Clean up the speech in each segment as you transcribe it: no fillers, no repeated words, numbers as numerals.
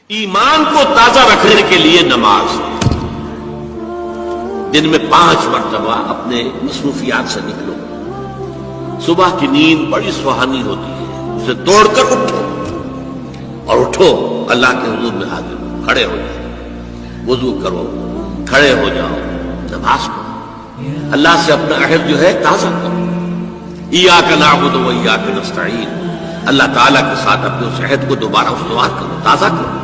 ایمان کو تازہ رکھنے کے لیے نماز دن میں 5 مرتبہ اپنے مصروفیات سے نکلو. صبح کی نیند بڑی سہانی ہوتی ہے، اسے توڑ کر اٹھو اور اٹھو اللہ کے حضور میں حاضر ہو، کھڑے ہو جاؤ، وضو کرو، کھڑے ہو جاؤ، نماز پڑھو، اللہ سے اپنا عہد جو ہے تازہ کرو. ایاک نعبد و ایاک نستعین، اللہ تعالیٰ کے ساتھ اپنے اس عہد کو دوبارہ استوار کرو، تازہ کرو.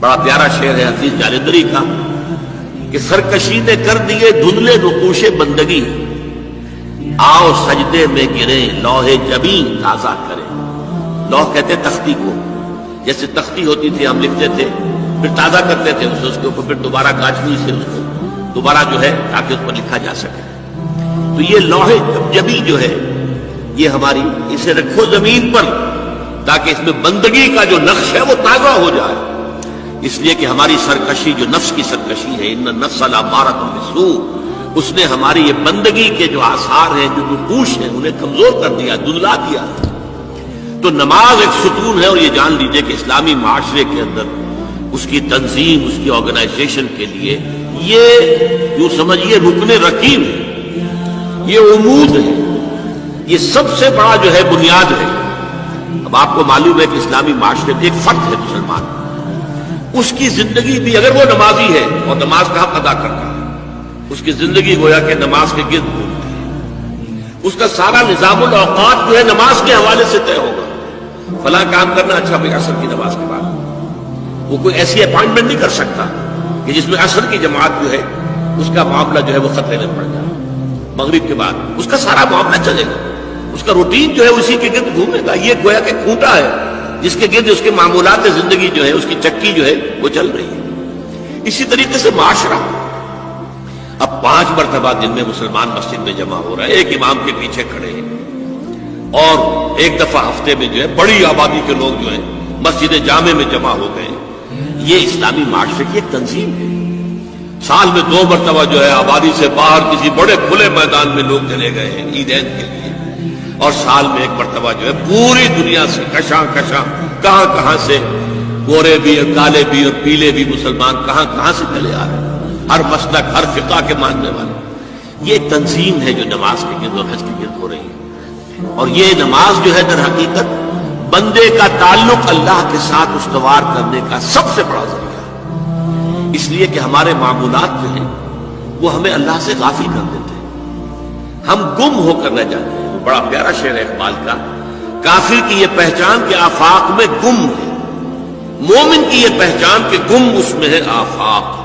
بڑا پیارا شعر ہے حفیظ جالندری کا کہ سرکشی نے کر دیے دھندلے نقوش بندگی، آؤ سجدے میں گرے لوح جبیں تازہ کرے. لوح کہتے تختی کو، جیسے تختی ہوتی تھی ہم لکھتے تھے پھر تازہ کرتے تھے اس کے اوپر، پھر دوبارہ گاچنی سے اس کو دوبارہ جو ہے تاکہ اس پر لکھا جا سکے. تو یہ لوح جبیں جو ہے یہ ہماری، اسے رکھو زمین پر تاکہ اس میں بندگی کا جو نقش ہے وہ تازہ ہو جائے. اس لیے کہ ہماری سرکشی جو نفس کی سرکشی ہے، ان النفس لامارۃ بالسوء، اس نے ہماری یہ بندگی کے جو آثار ہیں، جو نقوش ہیں، انہیں کمزور کر دیا، دھندلا دیا. تو نماز ایک ستون ہے، اور یہ جان لیجئے کہ اسلامی معاشرے کے اندر اس کی تنظیم، اس کی آرگنائزیشن کے لیے یہ یوں سمجھیے رکن رکین ہے، یہ عمود ہے، یہ سب سے بڑا جو ہے بنیاد ہے. اب آپ کو معلوم ہے کہ اسلامی معاشرے میں ایک فرد ہے مسلمان، اس کی زندگی بھی اگر وہ نمازی ہے اور نماز کا حق ادا کرتا ہے، اس کی زندگی گویا کہ نماز کے گرد گھومتی ہے. اس کا سارا نظام الاوقات جو ہے نماز کے حوالے سے طے ہوگا. فلاں کام کرنا، اچھا بھائی عصر کی نماز کے بعد. وہ کوئی ایسی اپائنٹمنٹ نہیں کر سکتا کہ جس میں عصر کی جماعت جو ہے اس کا معاملہ جو ہے وہ خطرے میں پڑ جائے. مغرب کے بعد اس کا سارا معاملہ چلے گا، اس کا روٹین جو ہے اسی کے گرد گھومے گا. یہ گویا کہ کھوٹا ہے جس کے گرد اس کے معمولات زندگی جو ہے، اس کی چکی جو ہے وہ چل رہی ہے. اسی طریقے سے معاشرہ اب 5 مرتبہ دن میں مسلمان مسجد میں جمع ہو رہا ہے، ایک امام کے پیچھے کھڑے ہیں، اور ایک دفعہ ہفتے میں جو ہے بڑی آبادی کے لوگ جو ہیں مسجد جامع میں جمع ہو گئے. یہ اسلامی معاشرے کی ایک تنظیم ہے. سال میں 2 مرتبہ جو ہے آبادی سے باہر کسی بڑے کھلے میدان میں لوگ چلے گئے ہیں عیدین کے لیے، اور سال میں 1 مرتبہ جو ہے پوری دنیا سے کشاں کشاں کہاں کہاں سے گورے بھی اور کالے بھی اور پیلے بھی مسلمان کہاں کہاں سے چلے آ رہے ہیں، ہر مسلک ہر فقہ کے ماننے والے. یہ تنظیم ہے جو نماز کے گرد اور حج کے گرد ہو رہی ہے. اور یہ نماز جو ہے در حقیقت بندے کا تعلق اللہ کے ساتھ استوار کرنے کا سب سے بڑا ذریعہ ہے. اس لیے کہ ہمارے معمولات جو ہیں وہ ہمیں اللہ سے غافل کر دیتے ہیں، ہم گم ہو کر رہ جاتے ہیں. بڑا پیارا شعر ہے اقبال کا، کافر کی یہ پہچان کہ آفاق میں گم ہے، مومن کی یہ پہچان کہ گم اس میں ہے آفاق.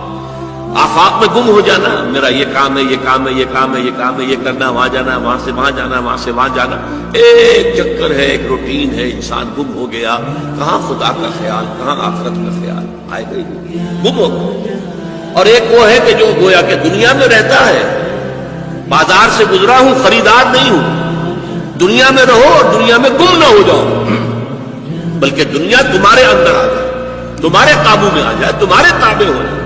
آفاق میں گم ہو جانا، میرا یہ کام ہے، یہ کام ہے، یہ کام ہے، یہ کام ہے، یہ کرنا، وہاں جانا، وہاں سے وہاں جانا، وہاں سے وہاں جانا، ایک چکر ہے، ایک روٹین ہے. انسان گم ہو گیا، کہاں خدا کا خیال، کہاں آخرت کا خیال، آئے گا ہی گم ہو گیا. اور ایک وہ ہے کہ جو گویا کہ دنیا میں رہتا ہے، بازار سے گزرا ہوں، خریدار نہیں ہوں. دنیا میں رہو اور دنیا میں گم نہ ہو جاؤ، بلکہ دنیا تمہارے اندر آ جائے، تمہارے قابو میں آ جائے، تمہارے تابع ہو جائے،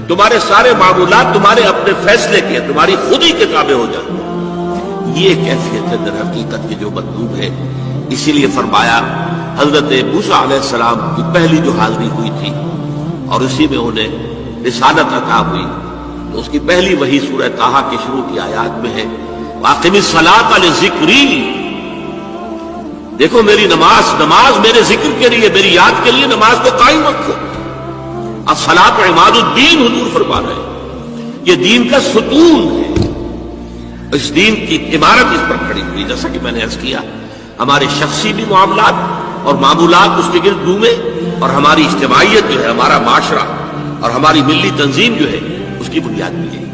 تمہارے سارے معمولات تمہارے اپنے فیصلے کے، تمہاری خودی کے تابع ہو جائے. یہ کیفیت ہے در حقیقت کی جو مطلوب ہے. اسی لیے فرمایا حضرت موسیٰ علیہ السلام کی پہلی جو حاضری ہوئی تھی اور اسی میں انہیں رسالت عطا ہوئی، تو اس کی پہلی وحی سورہ طٰہٰ کے شروع کی آیات میں ہے، وَأَقِمِ الصَّلَاةَ لِذِكْرِي. دیکھو میری نماز میرے ذکر کے لیے، میری یاد کے لیے نماز کو قائم رکھو. الصلاۃ عماد الدین حضور فرما رہے ہیں، یہ دین کا ستون ہے. اس دین کی عمارت اس پر کھڑی ہوئی. جیسا کہ میں نے عرض کیا، ہمارے شخصی بھی معاملات اور معمولات اس کے گرد گھومے، اور ہماری اجتماعیت جو ہے، ہمارا معاشرہ اور ہماری ملی تنظیم جو ہے، اس کی بنیاد بھی ہے.